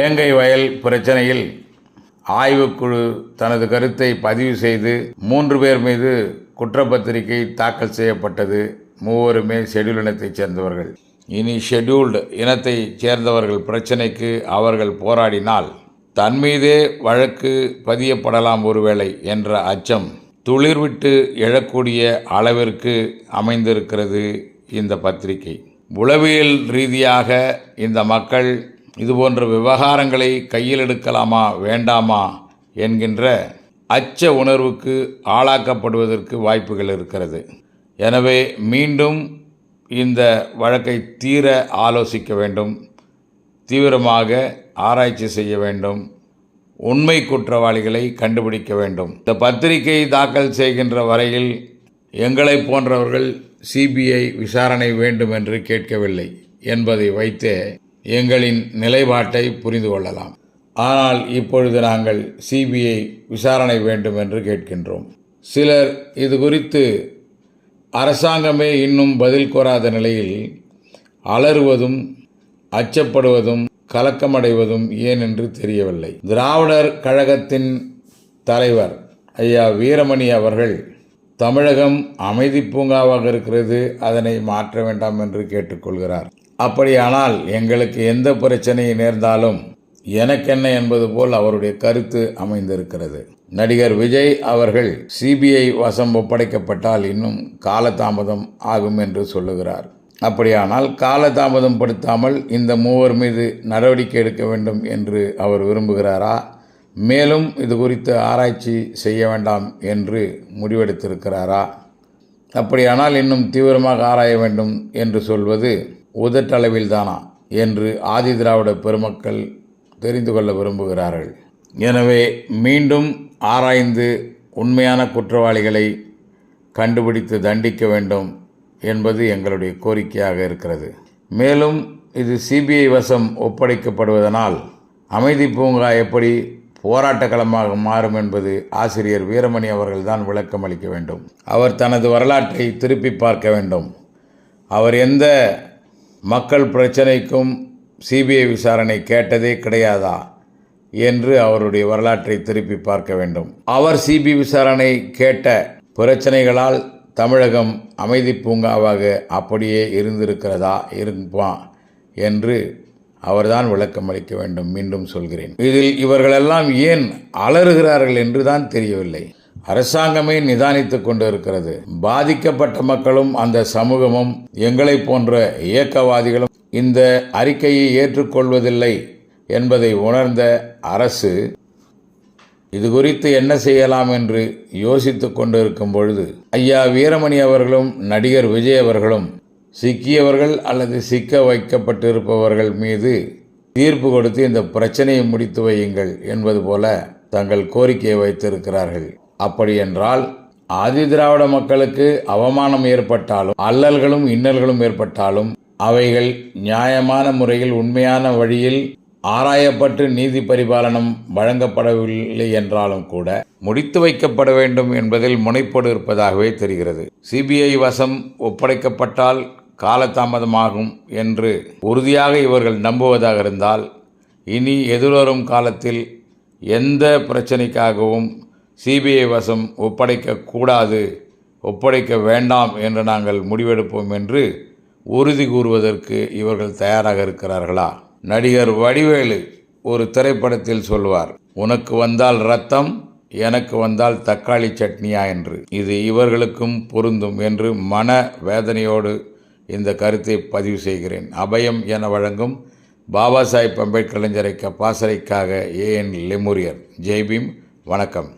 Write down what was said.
வேங்கை வயல் பிரச்சனையில் ஆய்வுக்குழு தனது கருத்தை பதிவு செய்து 3 பேர் மீது குற்றப்பத்திரிகை தாக்கல் செய்யப்பட்டது. 3 ஷெட்யூல்டு இனத்தைச் சேர்ந்தவர்கள். இனி ஷெட்யூல்டு இனத்தைச் சேர்ந்தவர்கள் பிரச்சனைக்கு அவர்கள் போராடினால் தன் மீதே வழக்கு பதியப்படலாம் ஒருவேளை என்ற அச்சம் துளிர்விட்டு எழக்கூடிய அளவிற்கு அமைந்திருக்கிறது இந்த பத்திரிகை. உளவியல் ரீதியாக இந்த மக்கள் இதுபோன்ற விவகாரங்களை கையில் எடுக்கலாமா வேண்டாமா என்கின்ற அச்ச உணர்வுக்கு ஆளாக்கப்படுவதற்கு வாய்ப்புகள் இருக்கிறது. எனவே மீண்டும் இந்த வழக்கை தீர ஆலோசிக்க வேண்டும், தீவிரமாக ஆராய்ச்சி செய்ய வேண்டும், உண்மை குற்றவாளிகளை கண்டுபிடிக்க வேண்டும். இந்த பத்திரிகை தாக்கல் செய்கின்ற வரையில் எங்களை போன்றவர்கள் சிபிஐ விசாரணை வேண்டும் என்று கேட்கவில்லை என்பதை வைத்தே எங்களின் நிலைப்பாட்டை புரிந்து கொள்ளலாம். ஆனால் இப்பொழுது நாங்கள் சிபிஐ விசாரணை வேண்டும் என்று கேட்கின்றோம். சிலர் இது குறித்து அரசாங்கமே இன்னும் பதில் கோராத நிலையில் அலறுவதும் அச்சப்படுவதும் கலக்கமடைவதும் ஏன் என்று தெரியவில்லை. திராவிடர் கழகத்தின் தலைவர் ஐயா வீரமணி அவர்கள் தமிழகம் அமைதி பூங்காவாக இருக்கிறது, அதனை மாற்ற வேண்டாம் என்று கேட்டுக்கொள்கிறார். அப்படியானால் எங்களுக்கு எந்த பிரச்சனை நேர்ந்தாலும் எனக்கென்ன என்பது போல் அவருடைய கருத்து அமைந்திருக்கிறது. நடிகர் விஜய் அவர்கள் சிபிஐ வசம் ஒப்படைக்கப்பட்டால் இன்னும் காலதாமதம் ஆகும் என்று சொல்லுகிறார். அப்படியானால் காலதாமதம் படுத்தாமல் இந்த 3 மீது நடவடிக்கை எடுக்க வேண்டும் என்று அவர் விரும்புகிறாரா? மேலும் இது குறித்து ஆராய்ச்சி செய்ய வேண்டாம் என்று முடிவெடுத்திருக்கிறாரா? அப்படியானால் இன்னும் தீவிரமாக ஆராய வேண்டும் என்று சொல்வது உதட்டளவில் தானா என்று ஆதி திராவிட பெருமக்கள் தெரிந்து கொள்ள விரும்புகிறார்கள். எனவே மீண்டும் ஆராய்ந்து உண்மையான குற்றவாளிகளை கண்டுபிடித்து தண்டிக்க வேண்டும் என்பது எங்களுடைய கோரிக்கையாக இருக்கிறது. மேலும் இது சிபிஐ வசம் ஒப்படைக்கப்படுவதனால் அமைதி பூங்கா எப்படி போராட்ட களமாக மாறும் என்பது ஆசிரியர் வீரமணி அவர்கள்தான் விளக்கம் அளிக்க வேண்டும். அவர் தனது வரலாற்றை திருப்பி பார்க்க வேண்டும். அவர் எந்த மக்கள் பிரச்சனைக்கும் சிபிஐ விசாரணை கேட்டதே கிடையாதா என்று அவருடைய வரலாற்றை திருப்பி பார்க்க வேண்டும். அவர் சிபிஐ விசாரணை கேட்ட பிரச்சனைகளால் தமிழகம் அமைதி பூங்காவாக அப்படியே இருந்திருக்கிறதா இருப்பா என்று அவர்தான் விளக்கம் அளிக்க வேண்டும். மீண்டும் சொல்கிறேன், இதில் இவர்களெல்லாம் ஏன் அலறுகிறார்கள் என்று தான் தெரியவில்லை. அரசாங்கமே நிதானித்து கொண்டு இருக்கிறது. பாதிக்கப்பட்ட மக்களும் அந்த சமூகமும் எங்களை போன்ற இயக்கவாதிகளும் இந்த அறிக்கையை ஏற்றுக்கொள்வதில்லை என்பதை உணர்ந்த அரசு இது குறித்து என்ன செய்யலாம் என்று யோசித்து கொண்டு இருக்கும் பொழுது ஐயா வீரமணி அவர்களும் நடிகர் விஜய் அவர்களும் சிக்கியவர்கள் அல்லது சிக்க வைக்கப்பட்டிருப்பவர்கள் மீது தீர்ப்பு கொடுத்து இந்த பிரச்சனையை முடித்து வையுங்கள் என்பது போல தங்கள் கோரிக்கையை வைத்திருக்கிறார்கள். அப்படி என்றால் ஆதி திராவிட மக்களுக்கு அவமானம் ஏற்பட்டாலும் அல்லல்களும் இன்னல்களும் ஏற்பட்டாலும் அவைகள் நியாயமான முறையில் உண்மையான வழியில் ஆராயப்பட்டு நீதி பரிபாலனம் வழங்கப்படவில்லை என்றாலும் கூட முடித்து வைக்கப்பட வேண்டும் என்பதில் முனைப்போடு இருப்பதாகவே தெரிகிறது. சிபிஐ வசம் ஒப்படைக்கப்பட்டால் காலதாமதமாகும் என்று உறுதியாக இவர்கள் நம்புவதாக இருந்தால் இனி எதிர்வரும் காலத்தில் எந்த பிரச்சனைக்காகவும் சிபிஐ வசம் ஒப்படைக்கக்கூடாது, ஒப்படைக்க வேண்டாம் என்று நாங்கள் முடிவெடுப்போம் என்று உறுதி கூறுவதற்கு இவர்கள் தயாராக இருக்கிறார்களா? நடிகர் வடிவேலு ஒரு திரைப்படத்தில் சொல்வார், உனக்கு வந்தால் ரத்தம், எனக்கு வந்தால் தக்காளி சட்னியா என்று. இது இவர்களுக்கும் பொருந்தும் என்று மன வேதனையோடு இந்த கருத்தை பதிவு செய்கிறேன். அபயம் என வழங்கும் பாபா சாஹிப் அம்பேத்கர் கலைஞரை பாசறைக்காக ஏஎன் லெமுரியர். ஜெய்பீம். வணக்கம்.